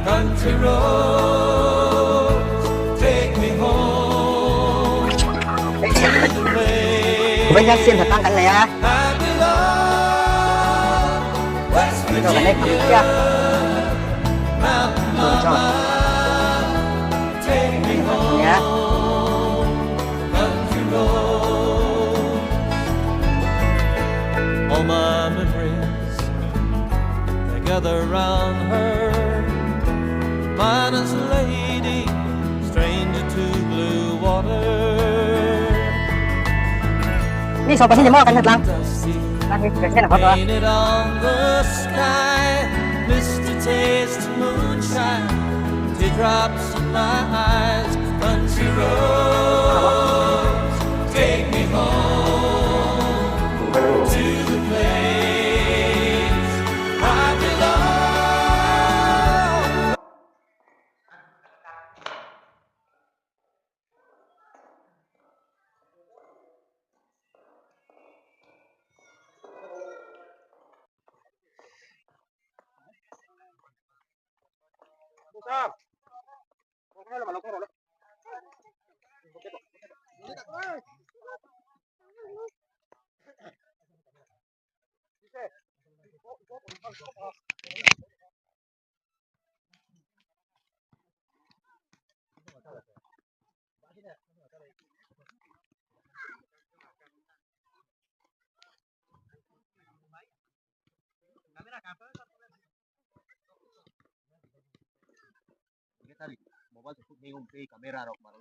country roads take me home to the với các xiên place thật tăng cắn này á I belong. West bây giờ cái này cắm Virginia, kia Mountain rồi cho Mama, take me nhé home, country road. All my memories, they gather round her. Minus lady, stranger to blue water. นี่สองคนที่จะมอบกันthật lắm Dusty, นั่นคือเกิดขึ้นนะครับตัว painted on the sky, misty taste of moonshine, teardrops in my eyes, country roads take me home to the place I belong. Tadi, bawa sebut ni umpi kamera rok malu.